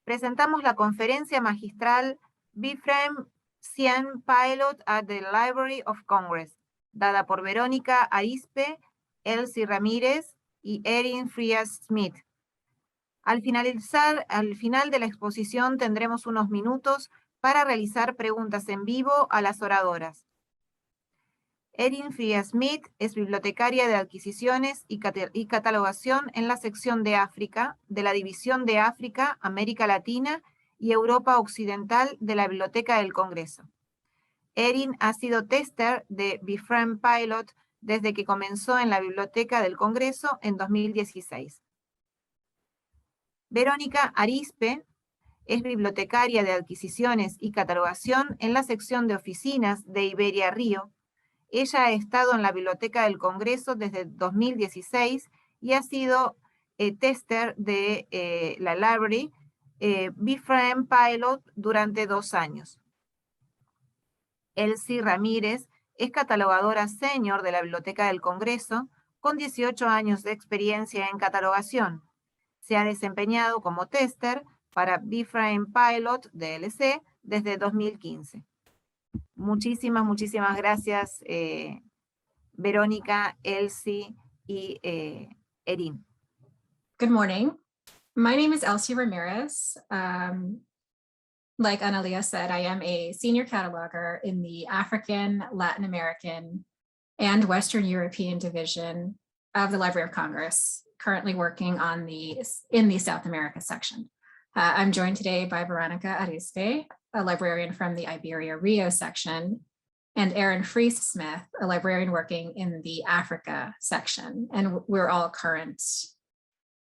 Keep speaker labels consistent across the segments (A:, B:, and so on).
A: presentamos la conferencia magistral Bibframe VIII Pilot at the Library of Congress, dada por Verónica, Arispe, Elsie Ramírez y Erin Freas-Smith. Al final de la exposición tendremos unos minutos para realizar preguntas en vivo a las oradoras. Erin Freas-Smith es bibliotecaria de adquisiciones y catalogación en la sección de África, de la División de África, América Latina y Europa Occidental de la Biblioteca del Congreso. Erin ha sido tester de Bibframe Pilot desde que comenzó en la Biblioteca del Congreso en 2016. Verónica Arispe es bibliotecaria de adquisiciones y catalogación en la sección de oficinas de Iberia Río. Ella ha estado en la Biblioteca del Congreso desde 2016 y ha sido tester de la Library Bibframe Pilot durante 2 años. Elsie Ramírez es catalogadora senior de la Biblioteca del Congreso con 18 años de experiencia en catalogación. Se ha desempeñado como tester para Bibframe Pilot DLC desde 2015. Muchísimas gracias, Verónica, Elsie y Erin.
B: Good morning. My name is Elsie Ramírez. Like Analia said, I am a senior cataloger in the African, Latin American, and Western European division of the Library of Congress, currently working on in the South America section. I'm joined today by Verónica Arispe, a librarian from the Iberia Rio section, and Erin Freas-Smith, a librarian working in the Africa section. And we're all current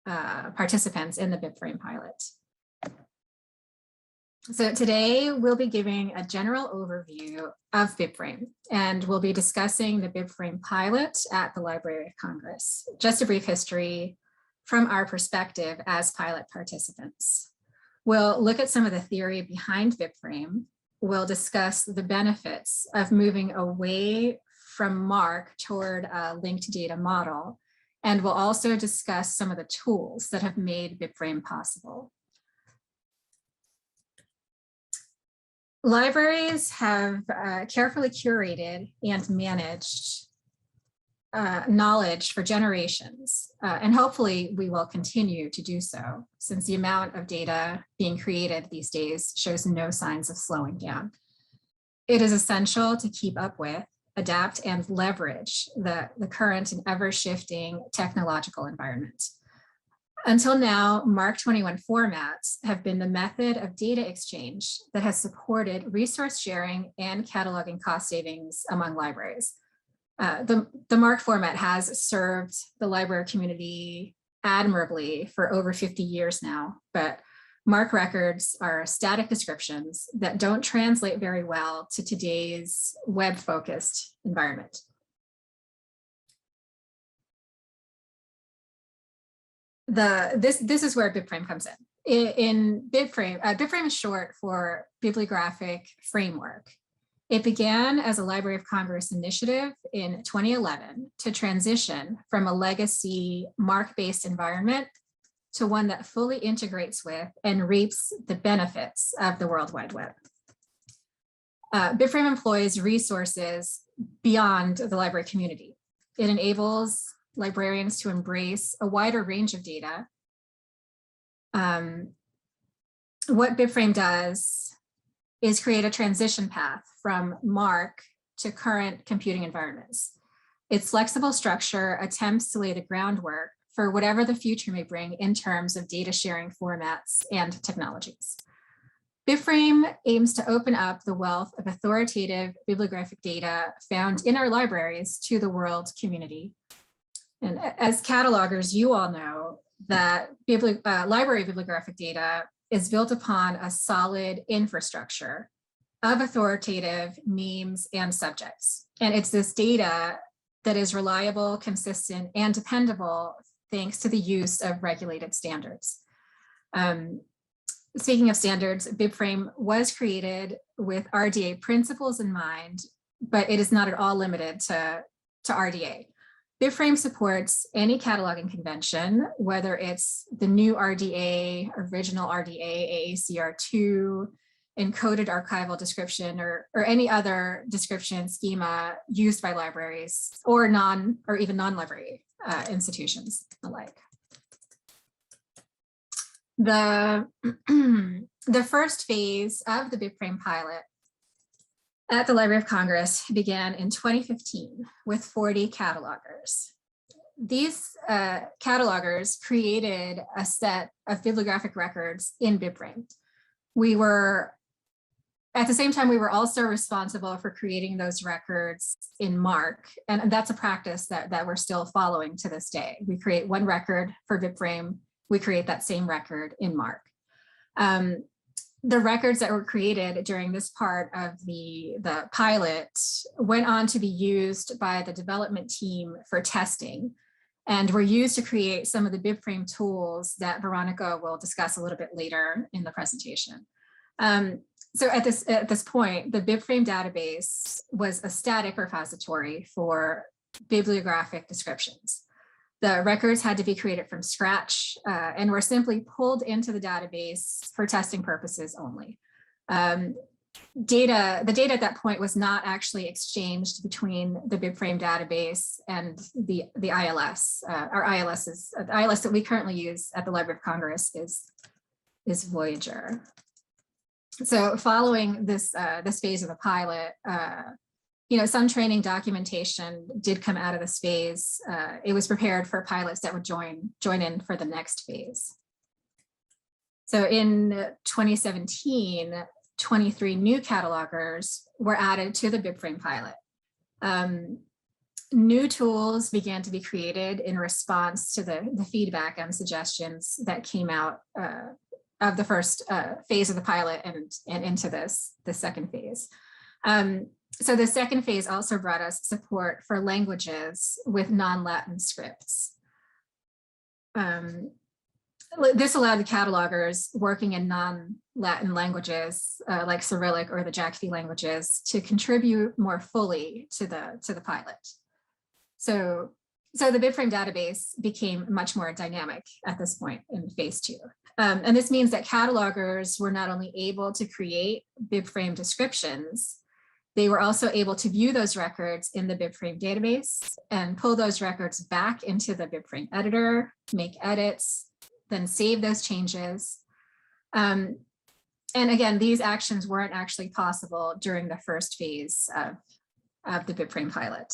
B: participants in the Bibframe pilot. So today we'll be giving a general overview of Bibframe, and we'll be discussing the Bibframe pilot at the Library of Congress. Just a brief history from our perspective as pilot participants. We'll look at some of the theory behind Bibframe. We'll discuss the benefits of moving away from MARC toward a linked data model, and we'll also discuss some of the tools that have made Bibframe possible. Libraries have carefully curated and managed knowledge for generations, and hopefully we will continue to do so, since the amount of data being created these days shows no signs of slowing down. It is essential to keep up with, adapt, and leverage the current and ever-shifting technological environment. Until now, MARC 21 formats have been the method of data exchange that has supported resource sharing and cataloging cost savings among libraries. The MARC format has served the library community admirably for over 50 years now, but MARC records are static descriptions that don't translate very well to today's web-focused environment. This is where Bibframe comes in. In Bibframe, Bibframe is short for Bibliographic Framework. It began as a Library of Congress initiative in 2011 to transition from a legacy MARC-based environment to one that fully integrates with and reaps the benefits of the World Wide Web. Bibframe employs resources beyond the library community. It enables librarians to embrace a wider range of data. What Bibframe does is create a transition path from MARC to current computing environments. Its flexible structure attempts to lay the groundwork for whatever the future may bring in terms of data sharing formats and technologies. Bibframe aims to open up the wealth of authoritative bibliographic data found in our libraries to the world community. And as catalogers, you all know that library bibliographic data is built upon a solid infrastructure of authoritative names and subjects. And it's this data that is reliable, consistent, and dependable thanks to the use of regulated standards. Speaking of standards, Bibframe was created with RDA principles in mind, but it is not at all limited to RDA. Bibframe supports any cataloging convention, whether it's the new RDA, original RDA, AACR2, encoded archival description, or any other description schema used by libraries or even non-library institutions alike. The first phase of the Bibframe pilot at the Library of Congress began in 2015 with 40 catalogers. These catalogers created a set of bibliographic records in Bibframe. At the same time, we were also responsible for creating those records in MARC, and that's a practice that we're still following to this day. We create one record for Bibframe, we create that same record in MARC. The records that were created during this part of the pilot went on to be used by the development team for testing, and were used to create some of the Bibframe tools that Verónica will discuss a little bit later in the presentation. So at this point, the Bibframe database was a static repository for bibliographic descriptions. The records had to be created from scratch and were simply pulled into the database for testing purposes only. The data at that point was not actually exchanged between the Bibframe database and the ILS. Our ILS the ILS that we currently use at the Library of Congress is Voyager. So following this phase of the pilot, some training documentation did come out of this phase. It was prepared for pilots that would join in for the next phase. So in 2017, 23 new catalogers were added to the Bibframe pilot. New tools began to be created in response to the feedback and suggestions that came out of the first phase of the pilot and into the second phase. So the second phase also brought us support for languages with non-Latin scripts. This allowed the catalogers working in non-Latin languages like Cyrillic or the Jacopy languages to contribute more fully to the pilot. So the Bibframe database became much more dynamic at this point in phase 2. And this means that catalogers were not only able to create Bibframe descriptions, they were also able to view those records in the Bibframe database and pull those records back into the Bibframe editor, make edits, then save those changes. And again, these actions weren't actually possible during the first phase of the Bibframe pilot.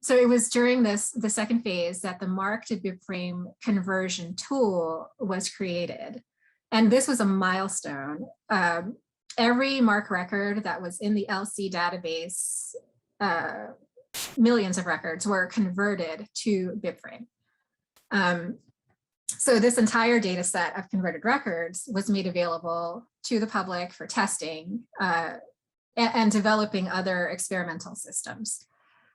B: So it was during the second phase that the MARC to Bibframe conversion tool was created. And this was a milestone. Every MARC record that was in the Elsie database, millions of records were converted to Bibframe. So this entire data set of converted records was made available to the public for testing and developing other experimental systems.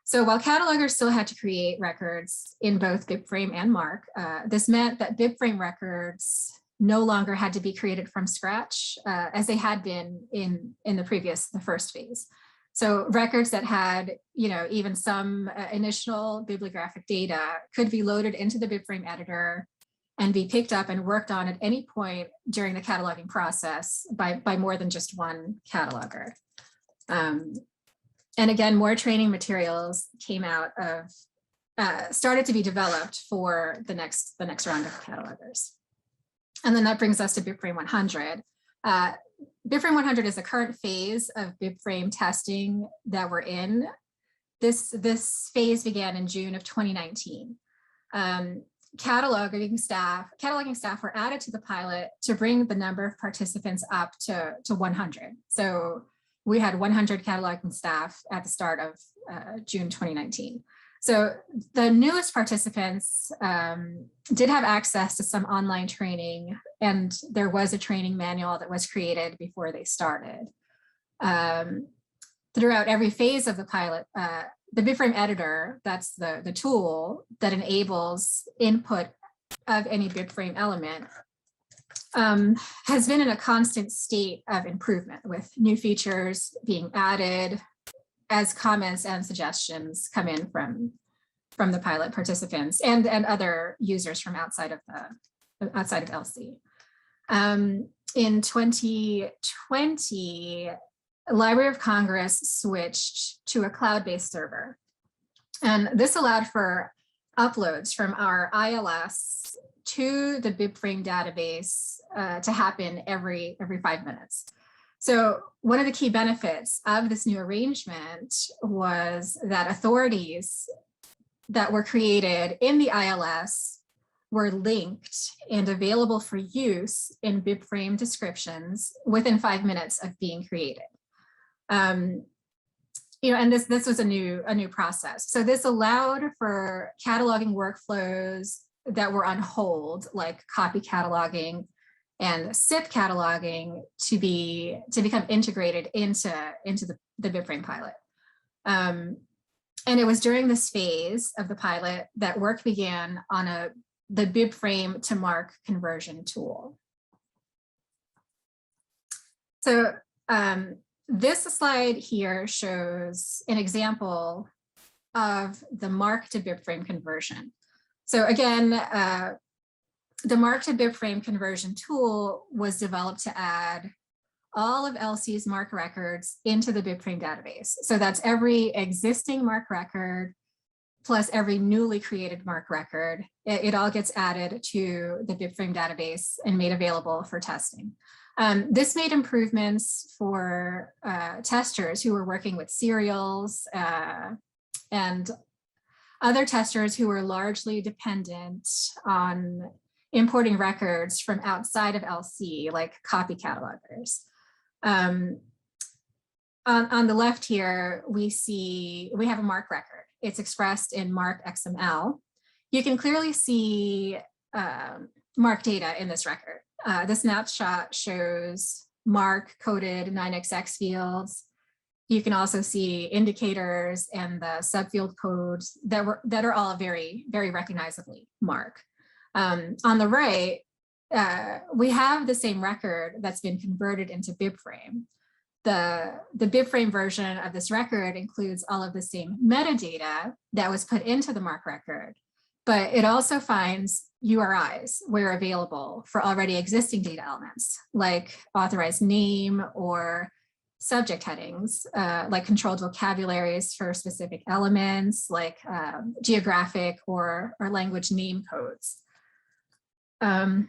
B: So while catalogers still had to create records in both Bibframe and MARC, this meant that Bibframe records no longer had to be created from scratch as they had been in the first phase. So records that had, even some initial bibliographic data could be loaded into the Bibframe editor and be picked up and worked on at any point during the cataloging process by more than just one cataloger. And again, more training materials came out of, started to be developed for the next round of catalogers. And then that brings us to Bibframe 100. Bibframe 100 is the current phase of Bibframe testing that we're in. This phase began in June of 2019. Cataloging staff were added to the pilot to bring the number of participants up to 100. So we had 100 cataloging staff at the start of June 2019. So the newest participants did have access to some online training, and there was a training manual that was created before they started. Throughout every phase of the pilot, the Bibframe editor, that's the tool that enables input of any Bibframe element, has been in a constant state of improvement with new features being added, as comments and suggestions come in from the pilot participants and other users from outside of Elsie. In 2020, Library of Congress switched to a cloud-based server. And this allowed for uploads from our ILS to the Bibframe database to happen every 5 minutes. So one of the key benefits of this new arrangement was that authorities that were created in the ILS were linked and available for use in Bibframe descriptions within 5 minutes of being created. And this was a new process. So this allowed for cataloging workflows that were on hold, like copy cataloging and SIP cataloging, to become integrated into the Bibframe pilot. And it was during this phase of the pilot that work began on the Bibframe to MARC conversion tool. So this slide here shows an example of the MARC to Bibframe conversion. So again, the MARC to Bibframe conversion tool was developed to add all of Elsie's MARC records into the Bibframe database. So that's every existing MARC record plus every newly created MARC record. It all gets added to the Bibframe database and made available for testing. This made improvements for testers who were working with serials and other testers who were largely dependent on importing records from outside of LC, like copy catalogers. On the left here, we have a MARC record. It's expressed in MARC XML. You can clearly see MARC data in this record. The snapshot shows MARC coded 9XX fields. You can also see indicators and the subfield codes that are all very, very recognizably MARC. On the right, we have the same record that's been converted into Bibframe. The Bibframe version of this record includes all of the same metadata that was put into the MARC record, but it also finds URIs where available for already existing data elements, like authorized name or subject headings, like controlled vocabularies for specific elements, like geographic or language name codes. All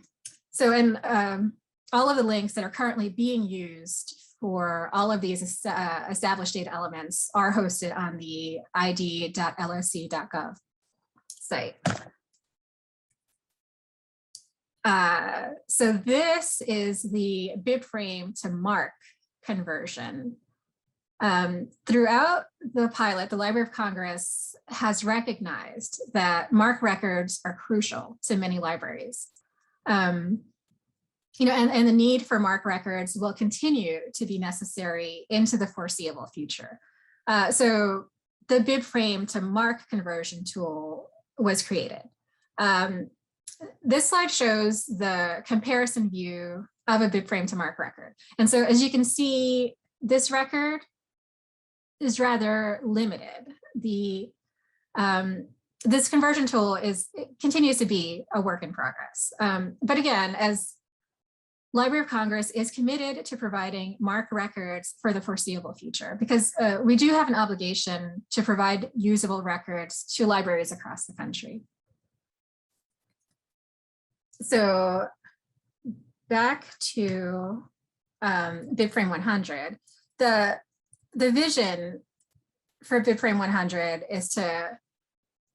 B: of the links that are currently being used for all of these established data elements are hosted on the id.lsc.gov site. So this is the Bibframe to MARC conversion. Throughout the pilot, the Library of Congress has recognized that MARC records are crucial to many libraries. And the need for MARC records will continue to be necessary into the foreseeable future. So the Bibframe to MARC conversion tool was created. This slide shows the comparison view of a Bibframe to MARC record. And so as you can see, this record is rather limited. This conversion tool continues to be a work in progress. But again, as Library of Congress is committed to providing MARC records for the foreseeable future, because we do have an obligation to provide usable records to libraries across the country. So back to Bibframe 100, the vision for Bibframe 100 is to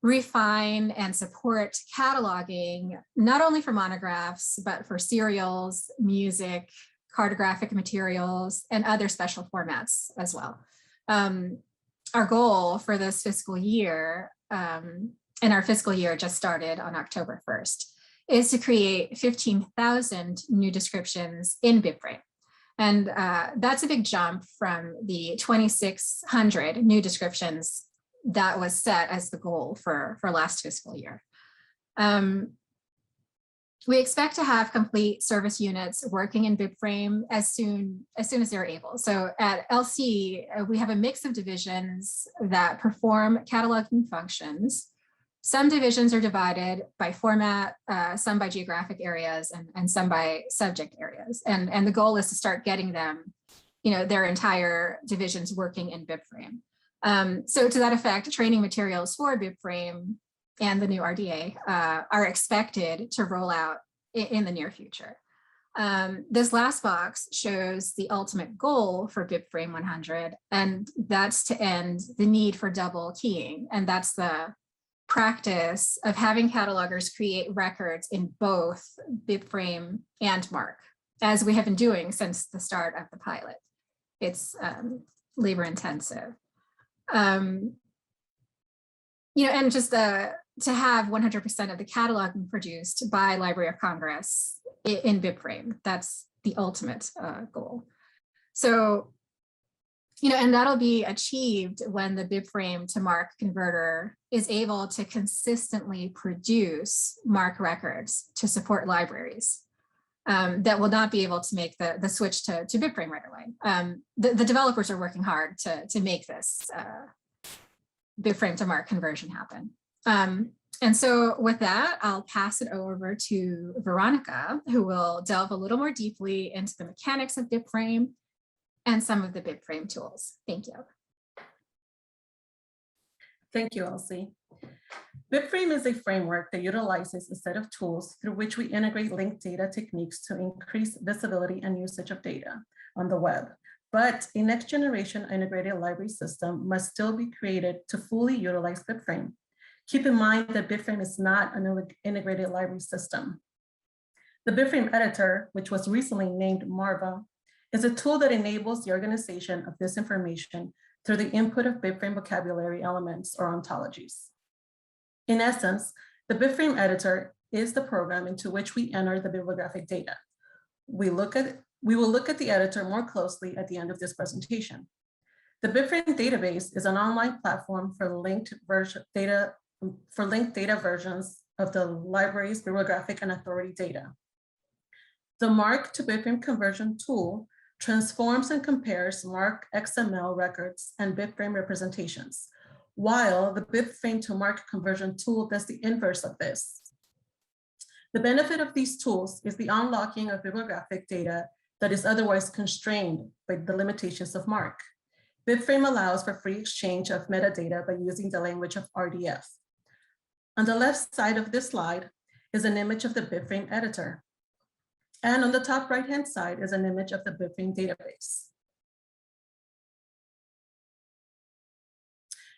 B: refine and support cataloging, not only for monographs, but for serials, music, cartographic materials, and other special formats as well. Our goal for this fiscal year, and our fiscal year just started on October 1st, is to create 15,000 new descriptions in Bibframe. And that's a big jump from the 2,600 new descriptions that was set as the goal for last fiscal year. We expect to have complete service units working in Bibframe as soon as they're able. So at Elsie, we have a mix of divisions that perform cataloging functions. Some divisions are divided by format, some by geographic areas, and some by subject areas. And the goal is to start getting them, their entire divisions working in Bibframe. So to that effect, training materials for Bibframe and the new RDA are expected to roll out in the near future. This last box shows the ultimate goal for Bibframe 100, and that's to end the need for double keying. And that's the practice of having catalogers create records in both Bibframe and MARC, as we have been doing since the start of the pilot. It's labor intensive. And just to have 100% of the cataloging produced by Library of Congress in Bibframe. That's the ultimate goal. So, and that'll be achieved when the Bibframe to MARC converter is able to consistently produce MARC records to support libraries that will not be able to make the switch to Bibframe right away. The developers are working hard to make this Bibframe to MARC conversion happen. And so with that, I'll pass it over to Verónica, who will delve a little more deeply into the mechanics of Bibframe and some of the Bibframe tools. Thank you.
C: Thank you, Elsie. Bibframe is a framework that utilizes a set of tools through which we integrate linked data techniques to increase visibility and usage of data on the web. But a next generation integrated library system must still be created to fully utilize Bibframe. Keep in mind that Bibframe is not an integrated library system. The Bibframe Editor, which was recently named MARVA, is a tool that enables the organization of this information through the input of Bibframe vocabulary elements or ontologies. In essence, the Bibframe Editor is the program into which we enter the bibliographic data. We will look at the editor more closely at the end of this presentation. The Bibframe database is an online platform for linked data versions of the library's bibliographic and authority data. The MARC to Bibframe conversion tool transforms and compares MARC XML records and Bibframe representations, while the Bibframe to MARC conversion tool does the inverse of this. The benefit of these tools is the unlocking of bibliographic data that is otherwise constrained by the limitations of MARC. Bibframe allows for free exchange of metadata by using the language of RDF. On the left side of this slide is an image of the Bibframe editor. And on the top right-hand side is an image of the Bibframe database.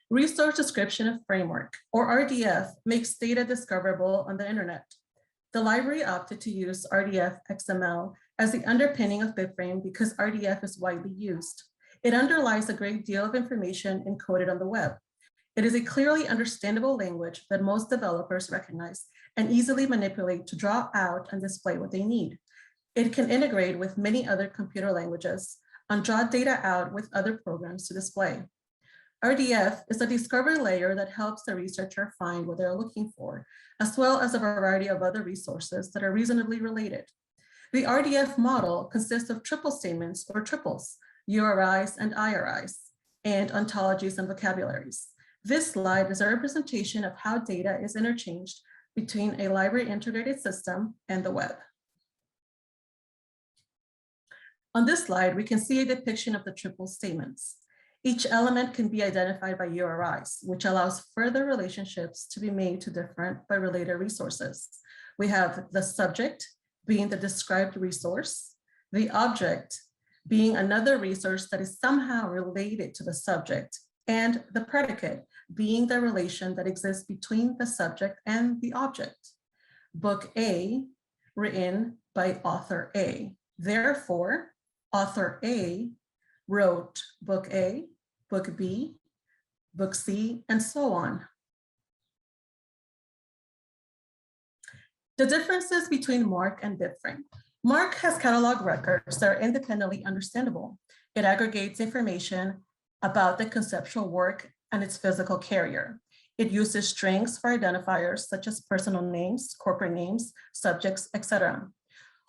C: Resource Description of Framework, or RDF, makes data discoverable on the internet. The library opted to use RDF XML as the underpinning of Bibframe because RDF is widely used. It underlies a great deal of information encoded on the web. It is a clearly understandable language that most developers recognize and easily manipulate to draw out and display what they need. It can integrate with many other computer languages and draw data out with other programs to display. RDF is a discovery layer that helps the researcher find what they're looking for, as well as a variety of other resources that are reasonably related. The Rdf model consists of triple statements or triples, URIs and IRIs, and ontologies and vocabularies. This slide is a representation of how data is interchanged between a library integrated system and the web. On this slide, we can see a depiction of the triple statements. Each element can be identified by URIs, which allows further relationships to be made to different but related resources. We have the subject being the described resource, the object being another resource that is somehow related to the subject, and the predicate being the relation that exists between the subject and the object. Book A, written by author A. Therefore, author A wrote book A, book B, book C, and so on. The differences between MARC and Bibframe. MARC has catalog records that are independently understandable. It aggregates information about the conceptual work and its physical carrier. It uses strings for identifiers such as personal names, corporate names, subjects, etc.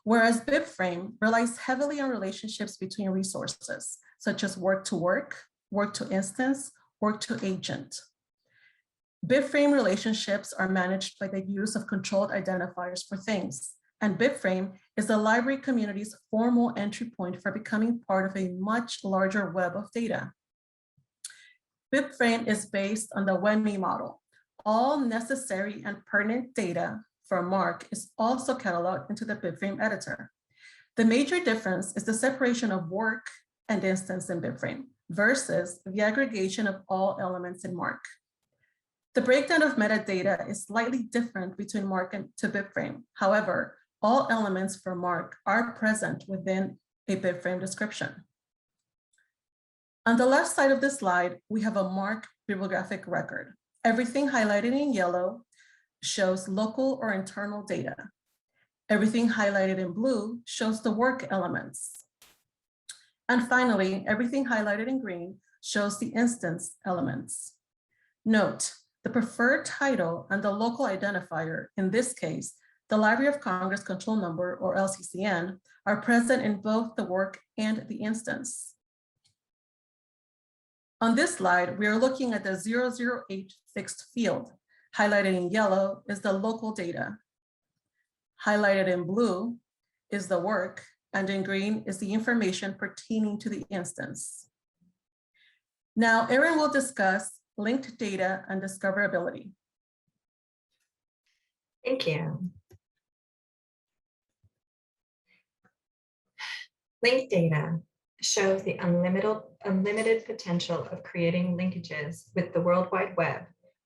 C: Whereas Bibframe relies heavily on relationships between resources, such as work to work, work to instance, work to agent. Bibframe relationships are managed by the use of controlled identifiers for things, and Bibframe is the library community's formal entry point for becoming part of a much larger web of data. Bibframe is based on the VIII model. All necessary and pertinent data for MARC is also cataloged into the Bibframe editor. The major difference is the separation of work and instance in Bibframe versus the aggregation of all elements in MARC. The breakdown of metadata is slightly different between MARC and to Bibframe. However, all elements for MARC are present within a Bibframe description. On the left side of the slide, we have a MARC bibliographic record. Everything highlighted in yellow shows local or internal data. Everything highlighted in blue shows the work elements. And finally, everything highlighted in green shows the instance elements. Note, the preferred title and the local identifier, in this case, the Library of Congress Control Number, or LCCN, are present in both the work and the instance. On this slide, we are looking at the 008 fixed field. Highlighted in yellow is the local data. Highlighted in blue is the work, and in green is the information pertaining to the instance. Now, Erin will discuss linked data and discoverability.
D: Thank you. Linked data shows the unlimited potential of creating linkages with the World Wide Web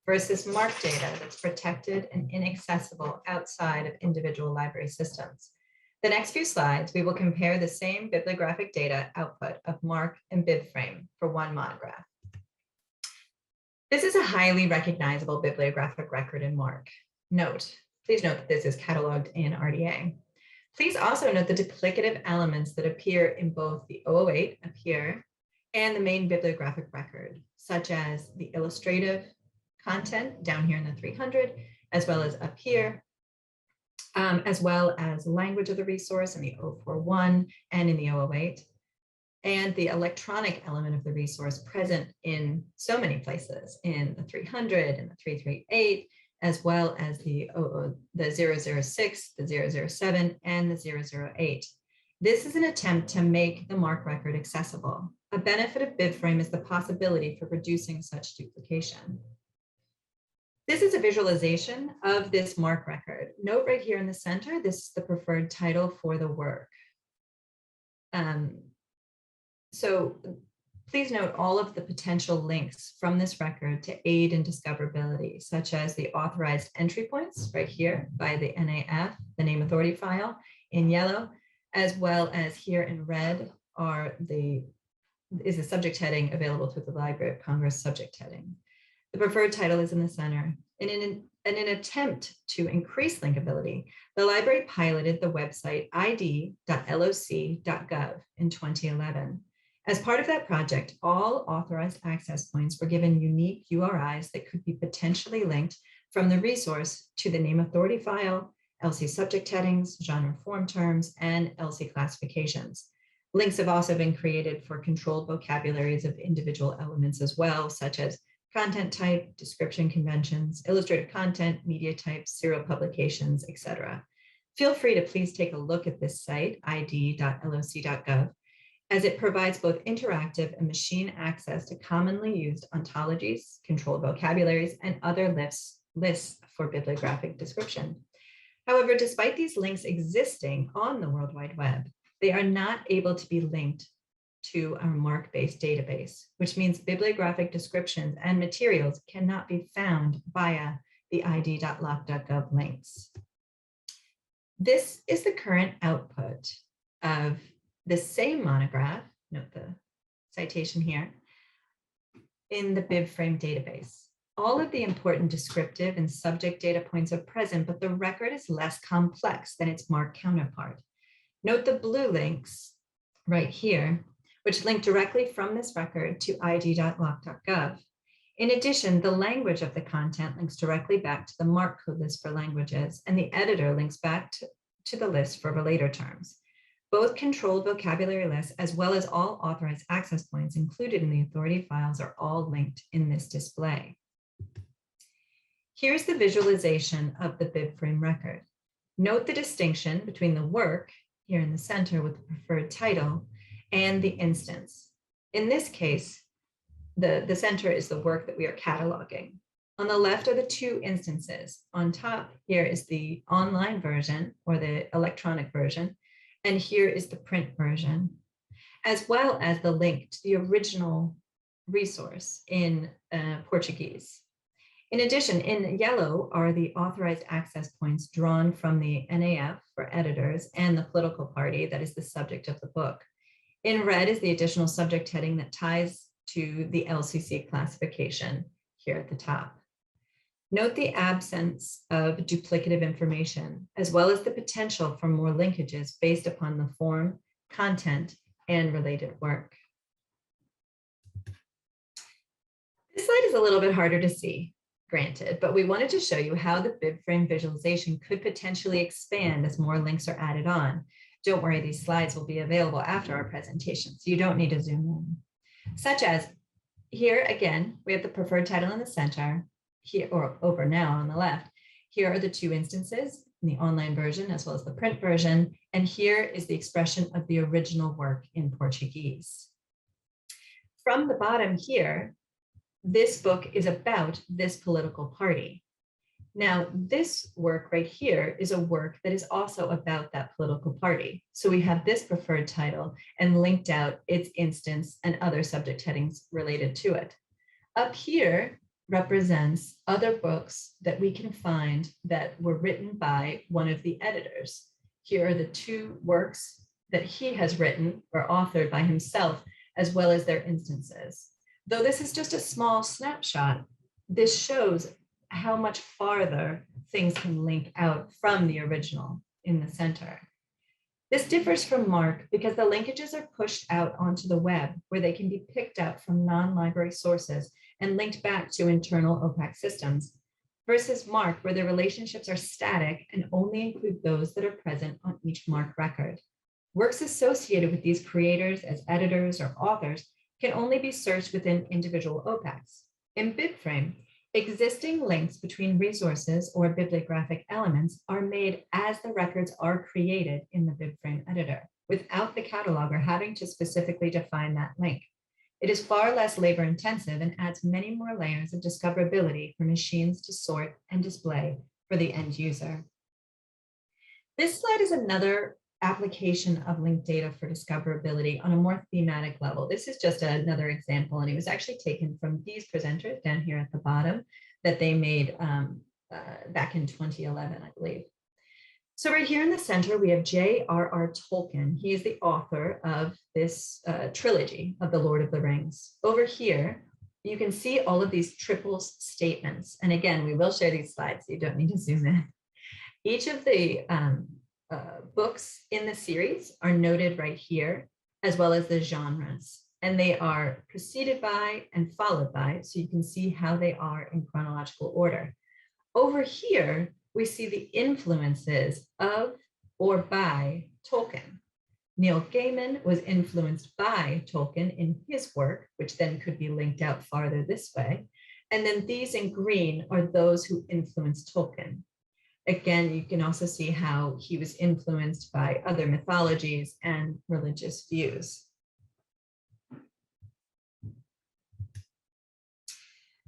D: versus MARC data that's protected and inaccessible outside of individual library systems. The next few slides, we will compare the same bibliographic data output of MARC and Bibframe for one monograph. This is a highly recognizable bibliographic record in MARC. Please note that this is cataloged in RDA. Please also note the duplicative elements that appear in both the 008 up here and the main bibliographic record, such as the illustrative content down here in the 300, as well as up here, as well as language of the resource in the 041 and in the 008. And the electronic element of the resource present in so many places in the 300 and the 338, as well as the 006, the 007, and the 008. This is an attempt to make the MARC record accessible. A benefit of Bibframe is the possibility for reducing such duplication. This is a visualization of this MARC record. Note right here in the center, this is the preferred title for the work. So please note all of the potential links from this record to aid in discoverability, such as the authorized entry points right here by the NAF, the name authority file in yellow, as well as here in red is the subject heading available through the Library of Congress subject heading. The preferred title is in the center. In an attempt to increase linkability, the library piloted the website id.loc.gov in 2011. As part of that project, all authorized access points were given unique URIs that could be potentially linked from the resource to the name authority file, Elsie subject headings, genre form terms, and Elsie classifications. Links have also been created for controlled vocabularies of individual elements as well, such as content type, description conventions, illustrated content, media types, serial publications, etc. Feel free to please take a look at this site, id.loc.gov, as it provides both interactive and machine access to commonly used ontologies, controlled vocabularies, and other lists for bibliographic description. However, despite these links existing on the World Wide Web, they are not able to be linked to our MARC-based database, which means bibliographic descriptions and materials cannot be found via the id.loc.gov links. This is the current output of the same monograph, note the citation here, in the Bibframe database. All of the important descriptive and subject data points are present, but the record is less complex than its MARC counterpart. Note the blue links right here, which link directly from this record to id.loc.gov. In addition, the language of the content links directly back to the MARC code list for languages, and the editor links back to the list for relator terms. Both controlled vocabulary lists, as well as all authorized access points included in the authority files, are all linked in this display. Here's the visualization of the Bibframe record. Note the distinction between the work, here in the center with the preferred title, and the instance. In this case, the center is the work that we are cataloging. On the left are the two instances. On top here is the online version or the electronic version, and here is the print version, as well as the link to the original resource in Portuguese. In addition, in yellow are the authorized access points drawn from the NAF for editors and the political party that is the subject of the book. In red is the additional subject heading that ties to the LCC classification here at the top. Note the absence of duplicative information, as well as the potential for more linkages based upon the form, content, and related work. This slide is a little bit harder to see, granted, but we wanted to show you how the Bibframe visualization could potentially expand as more links are added on. Don't worry, these slides will be available after our presentation, so you don't need to zoom in. Such as here again, we have the preferred title in the center, here or over now on the left. Here are the two instances in the online version as well as the print version, and here is the expression of the original work in Portuguese. From the bottom here, this book is about this political party. Now, this work right here is a work that is also about that political party. So we have this preferred title and linked out its instance and other subject headings related to it. Up here represents other books that we can find that were written by one of the editors. Here are the two works that he has written or authored by himself, as well as their instances. Though this is just a small snapshot, this shows how much farther things can link out from the original in the center. This differs from MARC because the linkages are pushed out onto the web where they can be picked up from non-library sources and linked back to internal OPAC systems, versus MARC where the relationships are static and only include those that are present on each MARC record. Works associated with these creators as editors or authors can only be searched within individual OPACs. In Bibframe, existing links between resources or bibliographic elements are made as the records are created in the Bibframe editor, without the cataloger having to specifically define that link. It is far less labor intensive and adds many more layers of discoverability for machines to sort and display for the end user. This slide is another application of linked data for discoverability on a more thematic level. This is just another example, and it was actually taken from these presenters down here at the bottom that they made back in 2011, I believe. So right here in the center, we have J.R.R. Tolkien. He is the author of this trilogy of the Lord of the Rings. Over here, you can see all of these triples statements. And again, we will share these slides, so you don't need to zoom in. Each of the books in the series are noted right here, as well as the genres. And they are preceded by and followed by, so you can see how they are in chronological order. Over here, we see the influences of or by Tolkien. Neil Gaiman was influenced by Tolkien in his work, which then could be linked out farther this way. And then these in green are those who influenced Tolkien. Again, you can also see how he was influenced by other mythologies and religious views.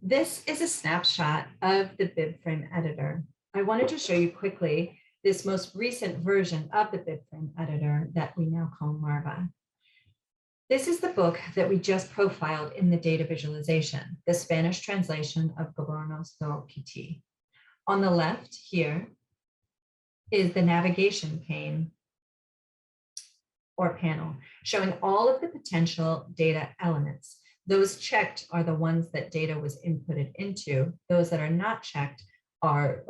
D: This is a snapshot of the Bibframe editor. I wanted to show you quickly this most recent version of the Bibframe editor that we now call Marva. This is the book that we just profiled in the data visualization, the Spanish translation of Gobiernos del Kitty. On the left here is the navigation pane or panel, showing all of the potential data elements. Those checked are the ones that data was inputted into. Those that are not checked are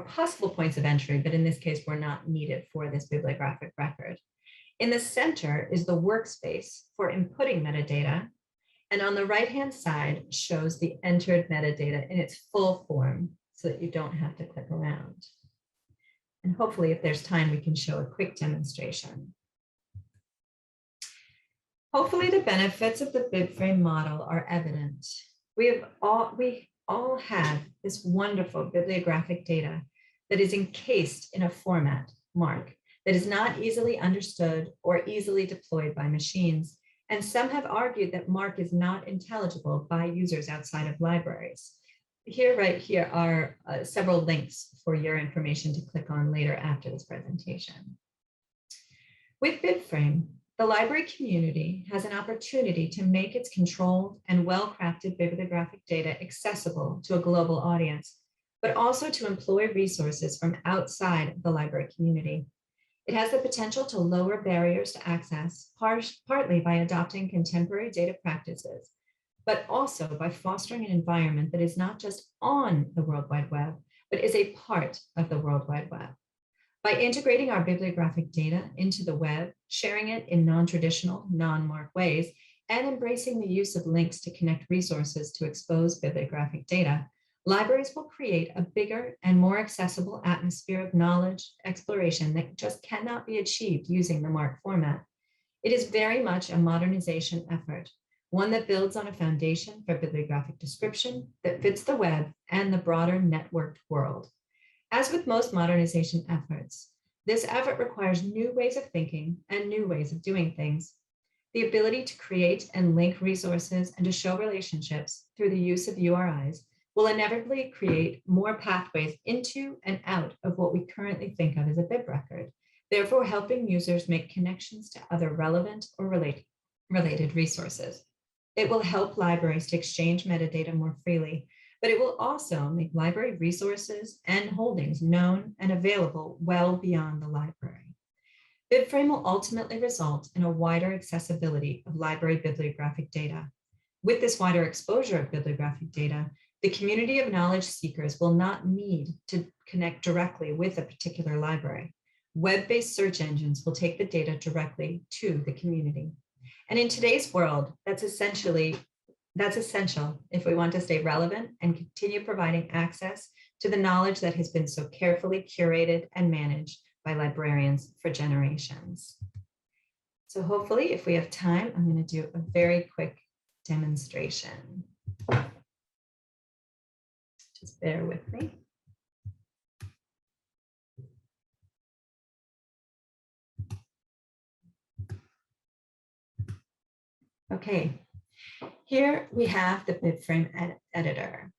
D: possible points of entry, but in this case, were not needed for this bibliographic record. In the center is the workspace for inputting metadata, And on the right-hand side shows the entered metadata in its full form so that you don't have to click around. And hopefully, if there's time, we can show a quick demonstration. Hopefully, the benefits of the Bibframe model are evident. We all have this wonderful bibliographic data that is encased in a format, MARC, that is not easily understood or easily deployed by machines. And some have argued that MARC is not intelligible by users outside of libraries. Right here are several links for your information to click on later after this presentation. With Bibframe, the library community has an opportunity to make its controlled and well-crafted bibliographic data accessible to a global audience, but also to employ resources from outside the library community. It has the potential to lower barriers to access, partly by adopting contemporary data practices, but also by fostering an environment that is not just on the World Wide Web, but is a part of the World Wide Web. By integrating our bibliographic data into the web, sharing it in non-traditional, non-MARC ways, and embracing the use of links to connect resources to expose bibliographic data, libraries will create a bigger and more accessible atmosphere of knowledge exploration that just cannot be achieved using the MARC format. It is very much a modernization effort, one that builds on a foundation for bibliographic description that fits the web and the broader networked world. As with most modernization efforts, this effort requires new ways of thinking and new ways of doing things. The ability to create and link resources and to show relationships through the use of URIs will inevitably create more pathways into and out of what we currently think of as a bib record, therefore helping users make connections to other relevant or related resources. It will help libraries to exchange metadata more freely, but it will also make library resources and holdings known and available well beyond the library. Bibframe will ultimately result in a wider accessibility of library bibliographic data. With this wider exposure of bibliographic data, the community of knowledge seekers will not need to connect directly with a particular library. Web-based search engines will take the data directly to the community. And in today's world, that's essential if we want to stay relevant and continue providing access to the knowledge that has been so carefully curated and managed by librarians for generations. So hopefully, if we have time, I'm going to do a very quick demonstration. Just bear with me. Okay, here we have the Bibframe Editor.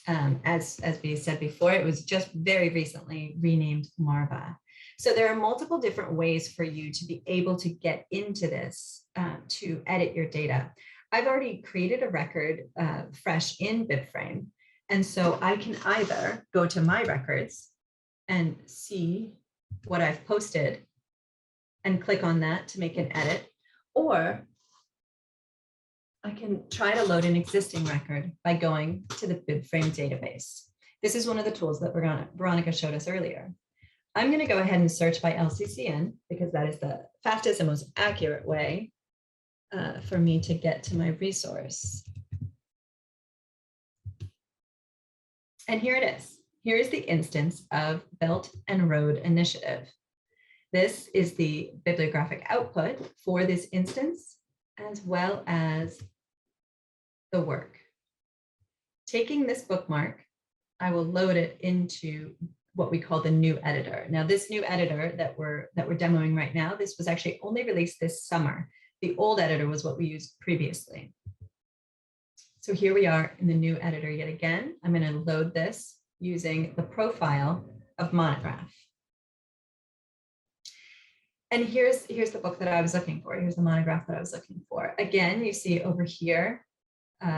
D: As we said before, it was just very recently renamed Marva. So there are multiple different ways for you to be able to get into this to edit your data. I've already created a record fresh in Bibframe. And so I can either go to my records and see what I've posted and click on that to make an edit, or I can try to load an existing record by going to the Bibframe database. This is one of the tools that Verónica showed us earlier. I'm going to go ahead and search by LCCN because that is the fastest and most accurate way for me to get to my resource. And here it is. Here is the instance of Belt and Road Initiative. This is the bibliographic output for this instance, as well as the work. Taking this bookmark, I will load it into what we call the new editor. Now, this new editor that we're demoing right now, this was actually only released this summer. The old editor was what we used previously. So here we are in the new editor yet again. I'm going to load this using the profile of Monograph. And here's the book that I was looking for. Here's the monograph that I was looking for. Again, you see over here,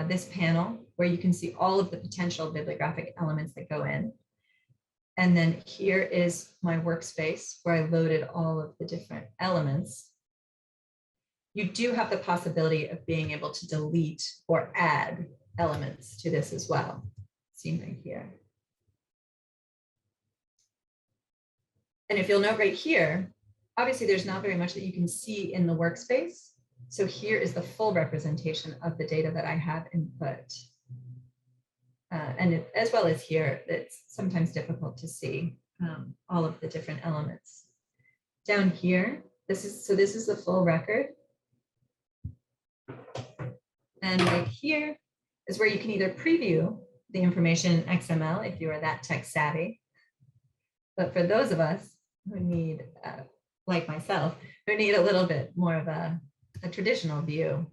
D: this panel where you can see all of the potential bibliographic elements that go in. And then here is my workspace where I loaded all of the different elements. You do have the possibility of being able to delete or add elements to this as well. Seen right here. And if you'll note right here, obviously there's not very much that you can see in the workspace. So here is the full representation of the data that I have input. As well as here, it's sometimes difficult to see all of the different elements. Down here, this is the full record. And right here is where you can either preview the information in XML if you are that tech savvy. But for those of us who need, like myself, who need a little bit more of a traditional view,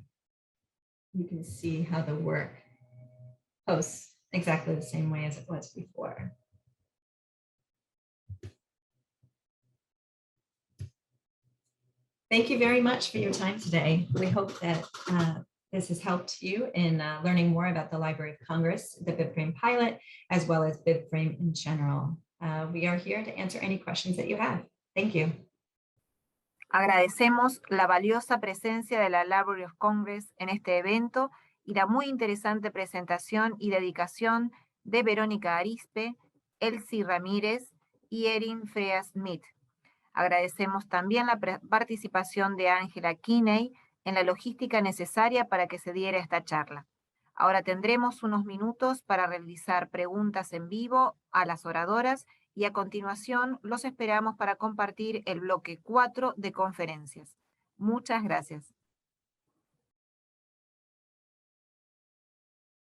D: you can see how the work posts exactly the same way as it was before. Thank you very much for your time today. We hope that this has helped you in learning more about the Library of Congress, the Bibframe pilot, as well as Bibframe in general. We are here to answer any questions that you have. Thank you.
A: Agradecemos la valiosa presencia de la Library of Congress en este evento y la muy interesante presentación y dedicación de Verónica Arispe, Elsie Ramírez y Erin Freas-Smith. Agradecemos también la participación de Ángela Kinney en la logística necesaria para que se diera esta charla. Ahora tendremos unos minutos para realizar preguntas en vivo a las oradoras y a continuación los esperamos para compartir el bloque 4 de conferencias. Muchas gracias.